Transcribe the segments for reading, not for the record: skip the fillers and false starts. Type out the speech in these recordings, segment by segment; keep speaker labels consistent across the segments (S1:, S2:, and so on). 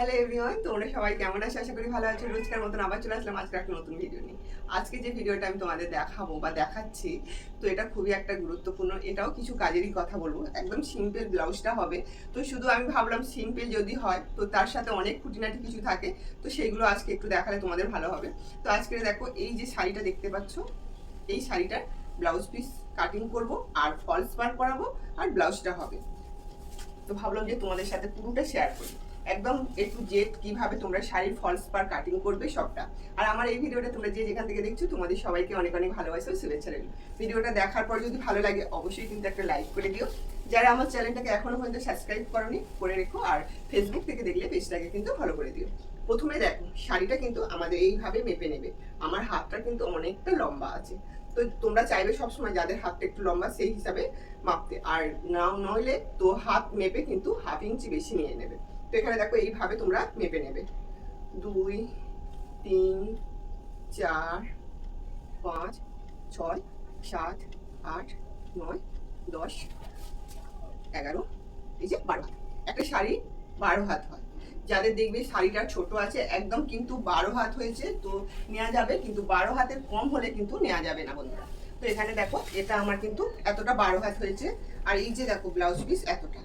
S1: Hello everyone, তোমরা সবাই কেমন আছো? আশা করি ভালো আছো। রোজকার মতন আবার চলে আসলাম আজকে একটা নতুন ভিডিও নিয়ে। আজকে যে ভিডিওটা আমি তোমাদের দেখাবো বা দেখাচ্ছি, তো এটা খুবই একটা গুরুত্বপূর্ণ। এটাও কিছু কাজেরই কথা বলবো। একদম সিম্পল ব্লাউজটা হবে। তো শুধু আমি ভাবলাম সিম্পল যদি হয় তো তার সাথে অনেক খুঁটিনাটি কিছু থাকে, তো সেইগুলো আজকে একটু দেখালে তোমাদের ভালো হবে। তো আজকে দেখো, এই যে শাড়িটা দেখতে পাচ্ছ, এই শাড়িটার ব্লাউজ পিস কাটিং করব আর ফলস পার করাবো আর ব্লাউজটা হবে। তো ভাবলাম যে তোমাদের সাথে পুরোটা শেয়ার করি, একদম এ টু জেড কিভাবে তোমরা শাড়ির ফলস পার কাটিং করবে সবটা। আর আমার এই ভিডিওটা তোমরা যে যেখান থেকে দেখছো তোমাদের সবাইকে অনেক অনেক ভালোবাসা ও শুভেচ্ছা রইল। ভিডিওটা দেখার পর যদি ভালো লাগে অবশ্যই কিন্তু একটা লাইক করে দিও। যারা আমার চ্যানেলটাকে এখনো পর্যন্ত সাবস্ক্রাইব করোনি করে রেখো, আর ফেসবুক থেকে দেখলে পেজটাকে কিন্তু ফলো করে দিও। প্রথমে দেখো, শাড়িটা কিন্তু আমাদের এইভাবে মেপে নেবে। আমার হাতটা কিন্তু অনেকটা লম্বা আছে, তো তোমরা চাইবে সবসময় যাদের হাতটা একটু লম্বা সেই হিসাবে মাপতে, আর না নইলে তো হাত মেপে কিন্তু হাফ ইঞ্চি বেশি নিয়ে নেবে। তো এখানে দেখো এইভাবে তোমরা মেপে নেবে 2 3 4 5 6 7 8 9 10 11, এই যে 12 হাত। একটা শাড়ি 12 হাত হয়। যাদের দেখবে শাড়িটা ছোট আছে একদম কিন্তু 12 হাত হয়েছে তো নেওয়া যাবে, কিন্তু 12 হাতের কম হলে কিন্তু নেওয়া যাবে না বন্ধুরা। তো এখানে দেখো এটা আমার কিন্তু এতটা 12 হাত হয়েছে, আর এই যে দেখো ব্লাউজ পিস এতটা।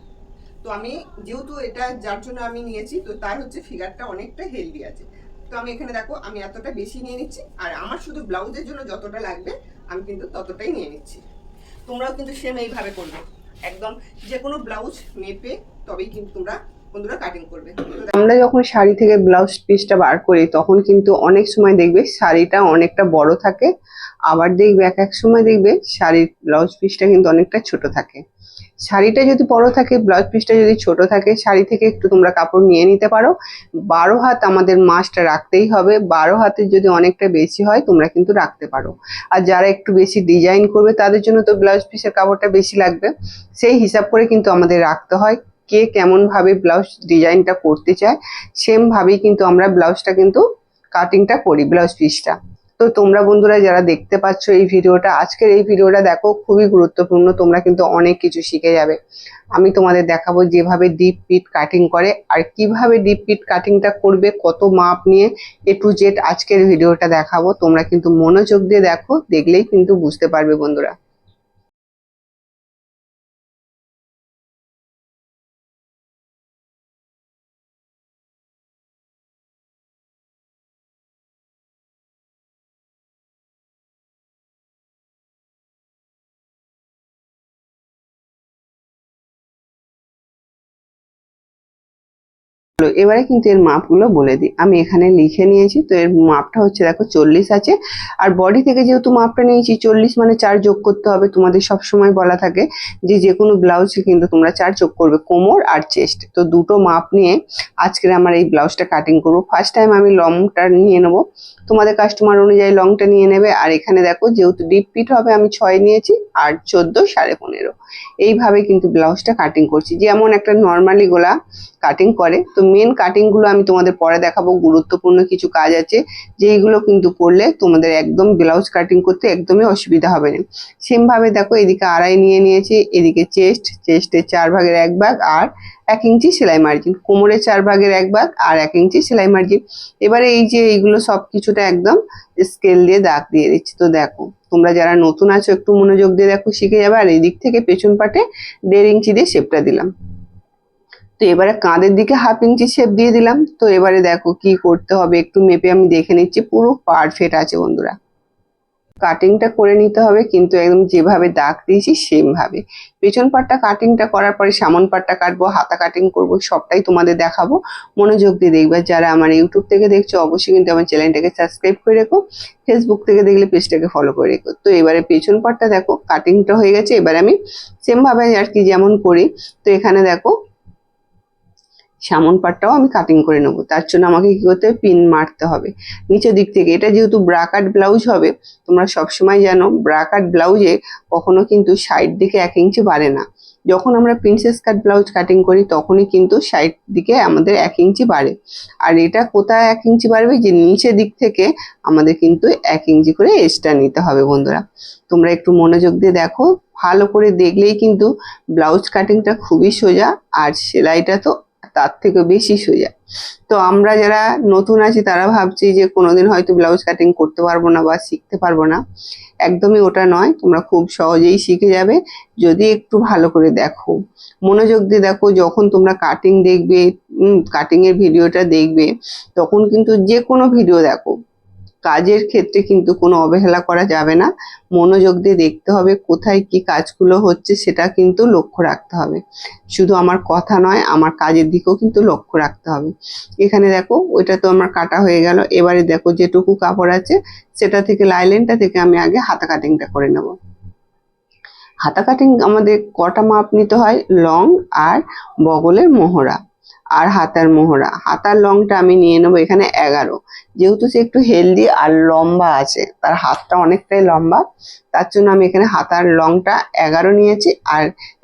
S1: তো আমি যেহেতু এটা যার জন্য আমি নিয়েছি, তো তার হচ্ছে ফিগারটা অনেকটা হেলদি আছে। তো আমি এখানে দেখো আমি এতটা বেশি নিয়ে নিচ্ছি, আর আমার শুধু ব্লাউজের জন্য যতটা লাগবে আমি কিন্তু ততটাই নিয়ে নিচ্ছি। তোমরাও কিন্তু সেম এইভাবে করবে, একদম যে কোনো ব্লাউজ মেপে তবেই কিন্তু তোমরা বন্ধুরা কাটিং করবে। আমরা যখন শাড়ি থেকে ব্লাউজ পিসটা বার করি তখন কিন্তু অনেক সময় দেখবে শাড়িটা অনেকটা বড় থাকে, আবার দেখবে এক এক সময় দেখবে শাড়ির ব্লাউজ পিসটা কিন্তু অনেকটা ছোট থাকে। শাড়িটা যদি বড় থাকে, ব্লাউজ পিসটা যদি ছোট থাকে, শাড়ি থেকে একটু তোমরা কাপড় নিয়ে নিতে পারো। 12 হাত আমাদের মাস্ট রাখতেই হবে। 12 হাতের যদি অনেকটা বেশি হয় তোমরা কিন্তু রাখতে পারো। আর যারা একটু বেশি ডিজাইন করবে তাদের জন্য তো ব্লাউজ পিসের কাপড়টা বেশি লাগবে, সেই হিসাব করে কিন্তু আমাদের রাখতে হয়। কে কেমন ভাবে ব্লাউজ ডিজাইনটা করতে চায় সেম ভাবেই কিন্তু আমরা ব্লাউজটা কিন্তু কাটিংটা করি, ব্লাউজ পিসটা। তো তোমরা বন্ধুরা যারা দেখতে পাচ্ছ এই ভিডিওটা, আজকের এই ভিডিওটা দেখো, খুবই গুরুত্বপূর্ণ। তোমরা কিন্তু অনেক কিছু শিখে যাবে। আমি তোমাদের দেখাবো যেভাবে ডিপ পিট কাটিং করে আর কিভাবে ডিপ পিট কাটিংটা করবে, কত মাপ নিয়ে, এ টু জেড আজকের ভিডিওটা দেখাবো। তোমরা কিন্তু মনোযোগ দিয়ে দেখো, দেখলেই কিন্তু বুঝতে পারবে বন্ধুরা। এবারে কিন্তু এর মাপগুলো বলে দিই। আমি এখানে লিখে নিয়েছি। তো এর মাপটা হচ্ছে দেখো 40 আছে, আর বডি থেকে যেহেতু মাপটা নিয়েছি 40 মানে 4 যোগ করতে হবে। তোমাদের সব সময় বলা থাকে যে যে কোনো ব্লাউজে কিন্তু তোমরা 4 যোগ করবে, কোমর আর চেস্ট। তো দুটো মাপ নিয়ে আজকের আমার এই ব্লাউজটা কাটিং করবো। ফার্স্ট টাইম আমি লংটা নিয়ে নেবো, তোমাদের কাস্টমার অনুযায়ী লংটা নিয়ে নেবে। আর এখানে দেখো যেহেতু ডিপ পিট হবে আমি 6 নিয়েছি আর 14 15.5, এইভাবে কিন্তু ব্লাউজটা কাটিং করছি যেমন একটা নর্মালি গোলা কাটিং করে। তো মেন কাটিং গুলো আমি তোমাদের পরে দেখাবো। গুরুত্বপূর্ণ কিছু কাজ আছে যেইগুলো কিন্তু করলে তোমাদের একদম ব্লাউজ কাটিং করতে একদমই অসুবিধা হবে না। সেম ভাবে দেখো এদিকে আড়াই নিয়ে নিয়েছি, এদিকে চেস্টের 4 ভাগের 1 ভাগ আর 1 ইঞ্চি সেলাই মার্জিন, কোমরের 4 ভাগের 1 ভাগ আর 1 ইঞ্চি সেলাই মার্জিন। এবারে এই যে এইগুলো সব কিছুটা একদম স্কেল দিয়ে দাগ দিয়ে দিচ্ছি। তো দেখো তোমরা যারা নতুন আছো একটু মনোযোগ দিয়ে দেখো, শিখে যাবে। আর এই দিক থেকে পেছন পাটে 1.5 ইঞ্চি দিয়ে শেপটা দিলাম। তো এবারে কাঁধের দিকে হাফ ইঞ্চি শেপ দিয়ে দিলাম। তো এবারে দেখো কি করতে হবে একটু মেপে আমি দেখে নিচ্ছি, পুরো পারফেক্ট আছে বন্ধুরা। কাটিংটা করে নিতে হবে কিন্তু একদম যেভাবে দাগ দিয়েছি সেম ভাবে। পেছন পাটটা কাটিংটা করার পরে সামন পাটটা কাটবো, হাতা কাটিং করব, সবটাই তোমাদের দেখাবো। মনোযোগ দিয়ে দেখবে। যারা আমার ইউটিউব থেকে দেখছো অবশ্যই কিন্তু আমার চ্যানেলটাকে সাবস্ক্রাইব করে রেখো, ফেসবুক থেকে দেখলে পেজটাকে ফলো করে রেখো। তো এবারে পেছন পাটটা দেখো কাটিংটা হয়ে গেছে। এবার আমি সেম ভাবে আর কি যেমন করি, তো এখানে দেখো সামন পাটটাও আমি কাটিং করে নেবো। তার জন্য আমাকে কি করতে হবে, পিন মারতে হবে নিচের দিক থেকে। এটা যেহেতু ব্রাকাট ব্লাউজ হবে, তোমরা সবসময় জানো ব্রাকাট ব্লাউজে কখনো কিন্তু সাইড দিকে 1 ইঞ্চি বাড়ে না। যখন আমরা প্রিন্সেস কাট ব্লাউজ কাটিং করি তখনই কিন্তু সাইড দিকে আমাদের 1 ইঞ্চি বাড়ে। আর এটা কোথায় 1 ইঞ্চি বাড়বে, যে নিচের দিক থেকে আমাদের কিন্তু 1 ইঞ্চি করে এক্সট্রা নিতে হবে বন্ধুরা। তোমরা একটু মনোযোগ দিয়ে দেখো, ভালো করে দেখলেই কিন্তু ব্লাউজ কাটিংটা খুবই সোজা, আর সেলাইটা তো তার থেকে বেশি সোজা। তো আমরা যারা নতুন আছি তারা ভাবছি যে কোনোদিন হয়তো ব্লাউজ কাটিং করতে পারবো না বা শিখতে পারবো না, একদমই ওটা নয়। তোমরা খুব সহজেই শিখে যাবে যদি একটু ভালো করে দেখো, মনোযোগ দিয়ে দেখো। যখন তোমরা কাটিং দেখবে, কাটিং এর ভিডিওটা দেখবে, তখন কিন্তু যে কোনো ভিডিও দেখো, কাজের ক্ষেত্রে কিন্তু কোনো অবহেলা করা যাবে না। মনোযোগ দিয়ে দেখতে হবে, কোথায় কি কাজগুলো হচ্ছে সেটা কিন্তু লক্ষ্য রাখতে হবে। শুধু আমার কথা নয়, আমার কাজের দিকেও কিন্তু লক্ষ্য রাখতে হবে। এখানে দেখো ওইটা তো আমার কাটা হয়ে গেল। এবারে দেখো যেটুকু কাপড় আছে সেটা থেকে লাইলেনটা থেকে আমি আগে হাতা কাটিংটা করে নেব। হাতা কাটিং আমাদের কটা মাপ নিতে হয়, লং আর বগলের মোহরা আর হাতার মোহরা। হাতার লংটা আমি নিয়ে নেবো এখানে 11। যেহেতু সে একটু হেলদি আর লম্বা আছে, তার হাতটা অনেকটাই লম্বা, তার জন্য আমি এখানে হাতার লংটা 11 নিয়েছি আর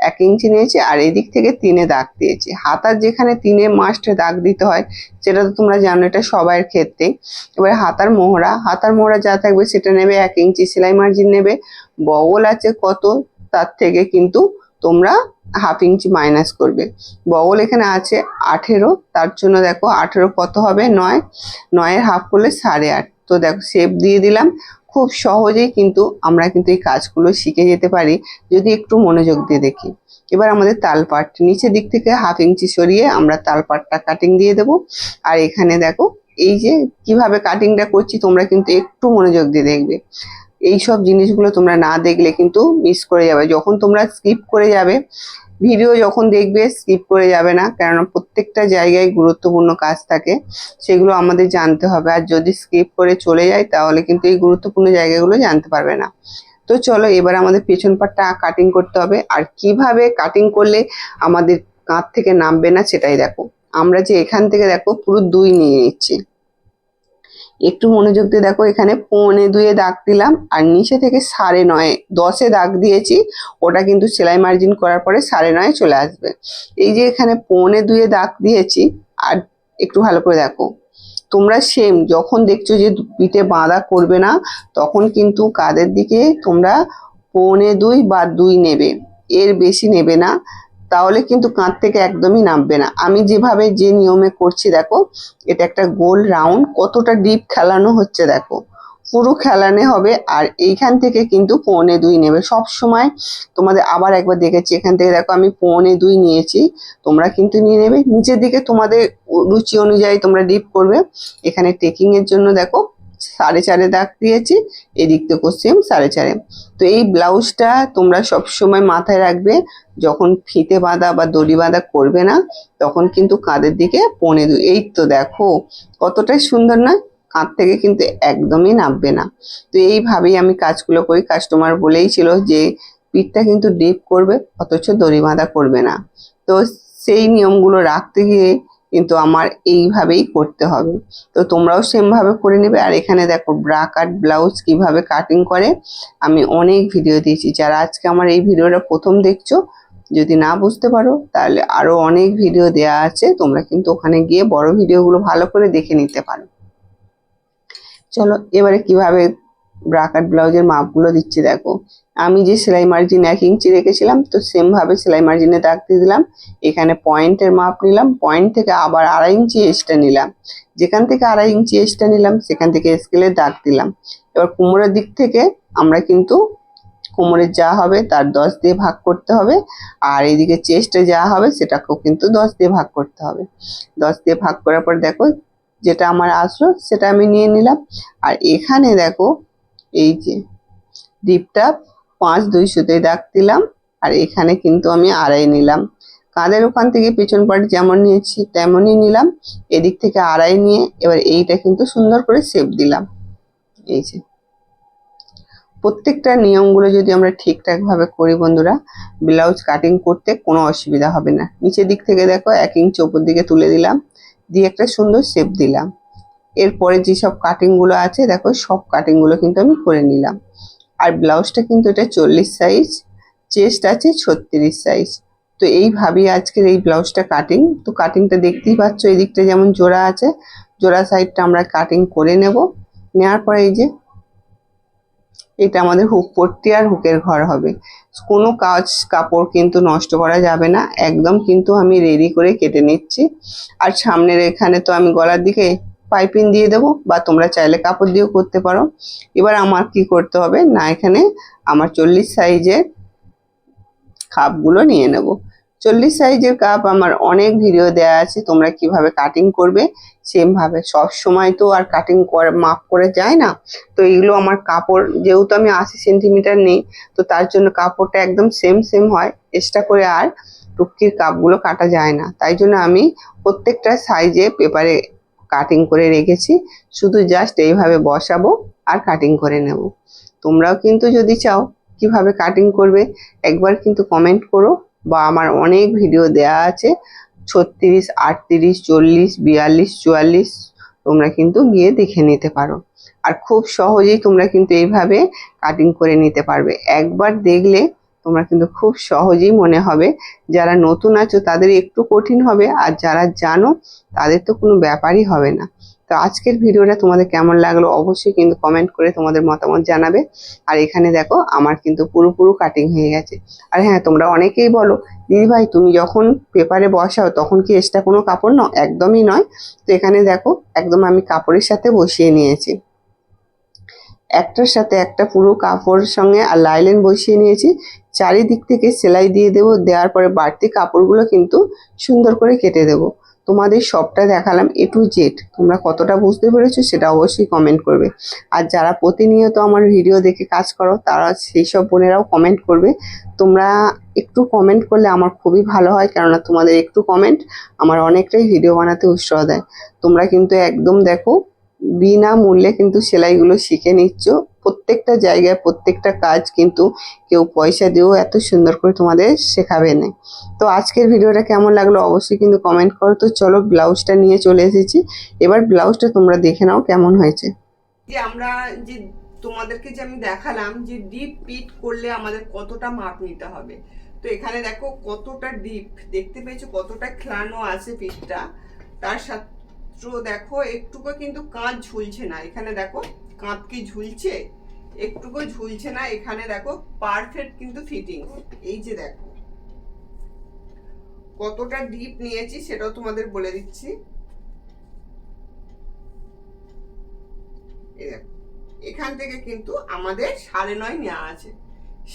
S1: 1 ইঞ্চি নিয়েছি, আর এদিক থেকে 3-এ দাগ দিয়েছি। হাতার যেখানে 3-এ মাস্টে দাগ দিতে হয় সেটা তো তোমরা জানো, এটা সবার ক্ষেত্রে। এবার হাতার মোহরা যা থাকবে সেটা নেবে 1 ইঞ্চি সেলাই মার্জিন নেবে। বগল আছে কত, তার থেকে কিন্তু তোমরা 1/2 ইঞ্চি মাইনাস করবে। বগল এখানে আছে 18, তার জন্য দেখো 18 কত হবে, 9, 9-এর হাফ করলে 8.5। তো দেখো শেপ দিয়ে দিলাম। খুব সহজেই কিন্তু আমরা কিন্তু এই কাজগুলো শিখে যেতে পারি যদি একটু মনোযোগ দিয়ে দেখি। এবার আমাদের তালপাট নিচের দিক থেকে 1/2 ইঞ্চি সরিয়ে আমরা তালপাটটা কাটিং দিয়ে দেবো। আর এখানে দেখো এই যে কিভাবে কাটিংটা করছি, তোমরা কিন্তু একটু মনোযোগ দিয়ে দেখবে। এই সব জিনিসগুলো তোমরা না দেখলে কিন্তু মিস করে যাবে। যখন তোমরা স্কিপ করে যাবে, ভিডিও যখন দেখবে স্কিপ করে যাবে না, কেননা প্রত্যেকটা জায়গায় গুরুত্বপূর্ণ কাজ থাকে, সেগুলো আমাদের জানতে হবে। আর যদি স্কিপ করে চলে যায় তাহলে কিন্তু এই গুরুত্বপূর্ণ জায়গাগুলো জানতে পারবে না। তো চলো এবার আমাদের পেছন পাটটা কাটিং করতে হবে। আর কিভাবে কাটিং করলে আমাদের কাঁধ থেকে নামবে না সেটাই দেখো। আমরা যে এখান থেকে দেখো পুরো 2 নিয়ে নিচ্ছি, একটু মনোযোগ দিয়ে দেখো। এখানে 1.25-এ দাগ দিলাম আর নিচে থেকে 9.5, 10-এ দাগ দিয়েছি। ওটা কিন্তু সেলাই মার্জিন করার পরে 9.5 চলে আসবে। এই যে এখানে 1.25-এ দাগ দিয়েছি। আর একটু ভালো করে দেখো, তোমরা সেম যখন দেখছো যে পিঠে বাঁধা করবে না, তখন কিন্তু কাঁধের দিকে তোমরা 1.25 বা 2 নেবে, এর বেশি নেবে না, তাহলে কিন্তু কাঁধ থেকে একদমই নামবে না। আমি যেভাবে যে নিয়মে করছি দেখো, এটা একটা গোল রাউন্ড, কতটা ডিপ খেলানো হচ্ছে দেখো, পুরো খেলানো হবে। আর এইখান থেকে কিন্তু 1.25 নেবে সব সময়। তোমাদের আবার একবার দেখেছি, এখান থেকে দেখো আমি 1.25 নিয়েছি, তোমরা কিন্তু নিয়ে নেবে। নিচের দিকে তোমাদের রুচি অনুযায়ী তোমরা ডিপ করবে। এখানে টেকিং এর জন্য দেখো 4.5-এ দাগ দিয়েছি, এদিক থেকেও সেম 4.5-এ। তো এই ব্লাউজটা তোমরা সব সময় মাথায় রাখবে, যখন ফিতে বাঁধা বা দড়ি বাঁধা করবে না, তখন কিন্তু কাঁধের দিকে 1.25। এই তো দেখো কতটাই সুন্দর না, কাঁধ থেকে কিন্তু একদমই নামবে না। তো এইভাবেই আমি কাজগুলো করি। কাস্টমার বলেই ছিল যে পিঠটা কিন্তু ডিপ করবে অথচ দড়ি বাঁধা করবে না। তো সেই নিয়মগুলো রাখতে গিয়ে কিন্তু আমার এইভাবেই করতে হবে। তো তোমরাও সেম ভাবে করে নেবে। আর এখানে দেখো ব্রা কাট ব্লাউজ কিভাবে কাটিং করে আমি অনেক ভিডিও দিয়েছি। যারা আজকে আমার এই ভিডিওটা প্রথম দেখছো, যদি না বুঝতে পারো তাহলে আরো অনেক ভিডিও দেয়া আছে, তোমরা কিন্তু ওখানে গিয়ে বড় ভিডিওগুলো ভালো করে দেখে নিতে পারো। চলো এবারে কিভাবে ব্রা কাট ব্লাউজের মাপগুলো দিচ্ছি দেখো। আমি যে সেলাই মার্জিন 1 ইঞ্চি রেখেছিলাম, তো সেম ভাবে সেলাই মার্জিনে দাগ দিয়ে দিলাম। এখানে পয়েন্টের মাপ নিলাম, পয়েন্ট থেকে আবার 2.5 ইঞ্চি এক্সট্রা নিলাম। যেখান থেকে 2.5 ইঞ্চি এক্সট্রা নিলাম সেখান থেকে স্কেলে দাগ দিলাম। এবার কোমরের দিক থেকে আমরা কিন্তু কোমরের যা হবে তার 10 দিয়ে ভাগ করতে হবে, আর এদিকে চেস্টে যা হবে সেটাকেও কিন্তু 10 দিয়ে ভাগ করতে হবে। 10 দিয়ে ভাগ করার পর দেখো যেটা আমার আসলো সেটা আমি নিয়ে নিলাম। আর এখানে দেখো এই যে ডিপটা 5-2 সুতোয় দাগ দিলাম, আর এখানে কিন্তু আমি 2.5 নিলাম। কাঁধের ওখান থেকে পেছন পাট যেমন নিয়েছি তেমনই নিলাম, এদিক থেকে 2.5 নিয়ে এবার এইটা কিন্তু সুন্দর করে শেপ দিলাম। এই যে প্রত্যেকটা নিয়মগুলো যদি আমরা ঠিকঠাক ভাবে করি বন্ধুরা, ব্লাউজ কাটিং করতে কোনো অসুবিধা হবে না। নিচের দিক থেকে দেখো 1 ইঞ্চি ওপর দিকে তুলে দিলাম, দিয়ে একটা সুন্দর শেপ দিলাম। এরপরে যেসব কাটিং গুলো আছে দেখো, সব কাটিং গুলো কিন্তু আমি করে নিলাম। আর ব্লাউজটা কিন্তু এটা 40 সাইজ, চেস্ট আছে 36 সাইজ। তো এইভাবেই আজকের এই ব্লাউজটা কাটিং। তো কাটিংটা দেখতেই পাচ্ছ, এই দিকটা যেমন জোড়া আছে, জোড়া সাইডটা আমরা কাটিং করে নেব। নেওয়ার পরে এই যে এটা আমাদের হুক পট্টি আর হুকের ঘর হবে। কোনো কাপড় কিন্তু নষ্ট করা যাবে না, একদম কিন্তু আমি রেডি করে কেটে নিচ্ছি। আর সামনের এখানে তো আমি গলার দিকে পাইপিং দিয়ে দেবো, বা তোমরা চাইলে কাপড় দিয়েও করতে পারো। এবার আমার কি করতে হবে না, এখানে আমার 40 সাইজের কাপগুলো নিয়ে নেব। 40 সাইজের কাপ আমার অনেক ভিডিও দেওয়া আছে, তোমরা কিভাবে কাটিং করবে সেম ভাবে। সব সময় তো আর কাটিং করে মাপ করে যায় না, তো এগুলো আমার কাপড় যেহেতু আমি 80 সেন্টিমিটার নেই, তো তার জন্য কাপড়টা একদম সেম হয়, এক্সট্রা করে আর টুকটির কাপগুলো কাটা যায় না। তাই জন্য আমি প্রত্যেকটা সাইজে পেপারে কাটিং করে রেখেছি, শুধু জাস্ট এইভাবে বসাবো আর কাটিং করে নেব। তোমরাও কিন্তু যদি চাও কিভাবে কাটিং করবে একবার কিন্তু কমেন্ট করো, বা আমার অনেক ভিডিও দেয়া আছে 36, 38, 40, 42, 44, তোমরা কিন্তু গিয়ে দেখে নিতে পারো। আর খুব সহজেই তোমরা কিন্তু এইভাবে কাটিং করে নিতে পারবে। একবার দেখলে তোমরা কিন্তু খুব সহজেই মনে হবে। যারা নতুন আছো তাদের একটু কঠিন হবে, আর যারা জানো তাদের তো কোনো ব্যাপারই হবে না। তো আজকের ভিডিওটা তোমাদের কেমন লাগলো অবশ্যই কিন্তু কমেন্ট করে তোমাদের মতামত জানাবে। আর এখানে দেখো আমার কিন্তু পুরো কাটিং হয়ে গেছে। আর হ্যাঁ, তোমরা অনেকেই বলো দিদিভাই তুমি যখন পেপারে বসাও তখন কি এক্সট্রা কোনো কাপড় নাও? একদমই নয়। তো এখানে দেখো একদম আমি কাপড়ের সাথে বসিয়ে নিয়েছি, একটার সাথে একটা পুরো কাপড়ের সঙ্গে আর লাইলেন বসিয়ে নিয়েছি। চারিদিক থেকে সেলাই দিয়ে দেবো, দেওয়ার পরে বাড়তি কাপড়গুলো কিন্তু সুন্দর করে কেটে দেবো। তোমাদের সবটা দেখালাম A to Z। তোমরা কতটা বুঝতে পেরেছো সেটা অবশ্যই কমেন্ট করবে। আর যারা প্রতিনিয়ত আমার ভিডিও দেখে কাজ করো তারা সেই সব বোনেরাও কমেন্ট করবে। তোমরা একটু কমেন্ট করলে আমার খুবই ভালো হয়, কেননা তোমাদের একটু কমেন্ট আমার অনেকটাই ভিডিও বানাতে উৎসাহ দেয়। তোমরা কিন্তু একদম দেখো বিনামূল্যে কিন্তু সেলাইগুলো শিখে নিচ্ছ। প্রত্যেকটা জায়গায় প্রত্যেকটা কাজ কিন্তু কেউ পয়সা দিয়েও এত সুন্দর করে তোমাদের শেখাবে না। তো আজকের ভিডিওটা কেমন লাগলো অবশ্যই কিন্তু কমেন্ট করো। তো চলো ব্লাউজটা নিয়ে চলে এসেছি, এবার ব্লাউজটা তোমরা দেখে নাও কেমন হয়েছে। যে আমরা যে তোমাদেরকে যে আমি দেখালাম যে ডিপ পিট করলে আমাদের কতটা মাপ নিতে হবে, তো এখানে দেখো কতটা ডিপ দেখতে পেয়েছো, কতটা খেলানো আছে পিঠটা। তার সাথে দেখো একটুকু কিন্তু কাঁধ ঝুলছে না, এখানে দেখো কাঁধ কি ঝুলছে? একটুকু ঝুলছে না। এখানে দেখো পারফেক্ট কিন্তু ফিটিং। এই যে দেখো কতটা ডিপ নিয়েছি সেটাও তোমাদের বলে দিচ্ছি। এখান থেকে কিন্তু আমাদের 9.5 নেওয়া আছে,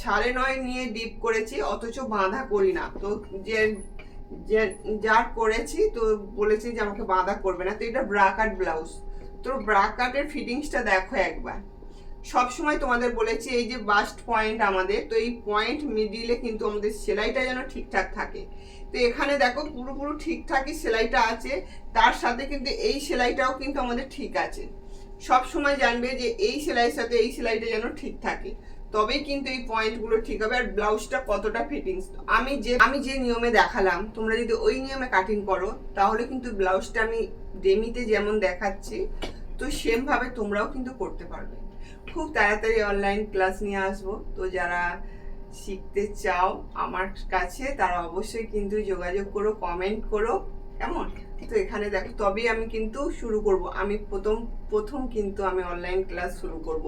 S1: 9.5 নিয়ে ডিপ করেছি, অথচ বাঁধা করি না। তো যে যার করেছি তো বলেছি যে আমাকে বাঁধা করবে না। তো এটা ব্রাকাট ব্লাউজ, তো ব্রাকাটের ফিটিংসটা দেখো একবার। সব সময় তোমাদের বলেছি এই যে বাস্ট পয়েন্ট আমাদের, তো এই পয়েন্ট মিডিলে কিন্তু আমাদের সেলাইটা যেন ঠিকঠাক থাকে। তো এখানে দেখো পুরো ঠিকঠাকই সেলাইটা আছে, তার সাথে কিন্তু এই সেলাইটাও কিন্তু আমাদের ঠিক আছে। সব সময় জানবে যে এই সেলাইয়ের সাথে এই সেলাইটা যেন ঠিক থাকে, তবেই কিন্তু এই পয়েন্টগুলো ঠিক হবে। আর ব্লাউজটা কতটা ফিটিংস আমি যে নিয়মে দেখালাম, তোমরা যদি ওই নিয়মে কাটিং করো তাহলে কিন্তু ব্লাউজটা আমি ডেমিতে যেমন দেখাচ্ছি তো সেম ভাবে তোমরাও কিন্তু করতে পারবে। খুব তাড়াতাড়ি অনলাইন ক্লাস নিয়ে আসবো, তো যারা শিখতে চাও আমার কাছে তারা অবশ্যই কিন্তু যোগাযোগ করো, কমেন্ট করো কেমন। তো এখানে দেখো তবেই আমি কিন্তু শুরু করব, আমি প্রথম কিন্তু আমি অনলাইন ক্লাস শুরু করব।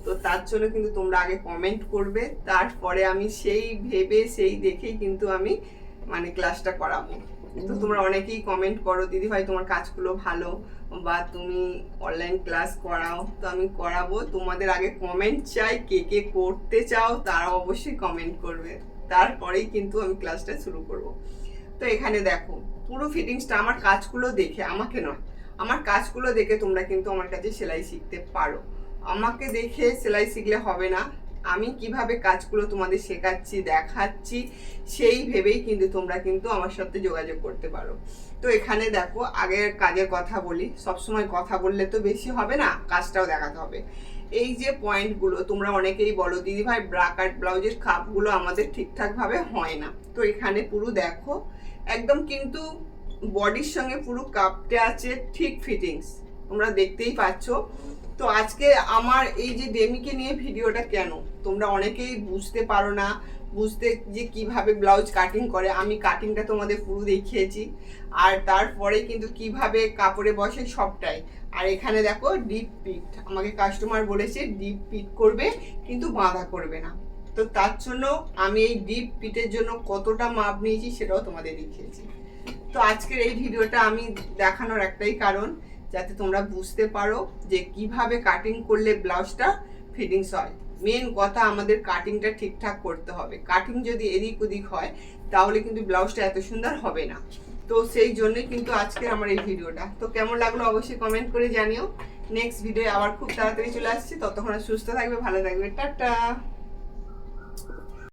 S1: তো তার জন্য কিন্তু তোমরা আগে কমেন্ট করবে, তারপরে আমি সেই ভেবে সেই দেখেই কিন্তু আমি মানে ক্লাসটা করাবো। তো তোমরা অনেকেই কমেন্ট করো দিদি ভাই তোমার কাজগুলো ভালো, বা তুমি অনলাইন ক্লাস করাও, তো আমি করাবো। তোমাদের আগে কমেন্ট চাই, কে কে করতে চাও তারা অবশ্যই কমেন্ট করবে, তারপরেই কিন্তু আমি ক্লাসটা শুরু করব। তো এখানে দেখো পুরো ফিটিংসটা আমার কাজগুলো দেখে, আমাকে নয়, আমার কাজগুলো দেখে তোমরা কিন্তু আমার কাছে সেলাই শিখতে পারো। আমাকে দেখে সেলাই শিখলে হবে না, আমি কিভাবে কাজগুলো তোমাদের শেখাচ্ছি দেখাচ্ছি সেই ভেবেই কিন্তু তোমরা কিন্তু আমার সাথে যোগাযোগ করতে পারো। তো এখানে দেখো আগের কাজের কথা বলি, সবসময় কথা বললে তো বেশি হবে না, কাজটাও দেখাতে হবে। এই যে পয়েন্টগুলো তোমরা অনেকেই বলো দিদি ভাই ব্রাকাট ব্লাউজের খাপগুলো আমাদের ঠিকঠাকভাবে হয় না, তো এখানে পুরো দেখো একদম কিন্তু বডির সঙ্গে পুরো কাপটা আছে ঠিক ফিটিংস, তোমরা দেখতেই পাচ্ছ। তো আজকে আমার এই যে ডেমিকে নিয়ে ভিডিওটা কেন, তোমরা অনেকেই বুঝতে পারো না, বুঝতে যে কিভাবে ব্লাউজ কাটিং করে। আমি কাটিংটা তোমাদের পুরো দেখিয়েছি, আর তারপরে কিন্তু কিভাবে কাপড়ে বসে সবটাই। আর এখানে দেখো ডিপ পিট, আমাকে কাস্টমার বলেছে ডিপ পিট করবে কিন্তু বাঁধা করবে না। তো তার জন্য আমি এই ডিপ পিটের জন্য কতটা মাপ নিয়েছি সেটাও তোমাদের দেখিয়েছি। তো আজকের এই ভিডিওটা আমি দেখানোর একটাই কারণ, যাতে তোমরা বুঝতে পারো যে কিভাবে কাটিং করলে ব্লাউজটা ফিটিংস হয়। মেন কথা আমাদের কাটিংটা ঠিকঠাক করতে হবে। কাটিং যদি এদিক ওদিক হয় তাহলে কিন্তু ব্লাউজটা এত সুন্দর হবে না। তো সেই জন্যই কিন্তু আজকে আমার এই ভিডিওটা। তো কেমন লাগলো অবশ্যই কমেন্ট করে জানিও। নেক্সট ভিডিও আবার খুব তাড়াতাড়ি চলে আসছি, ততক্ষণ সুস্থ থাকবে, ভালো থাকবে, টাটা।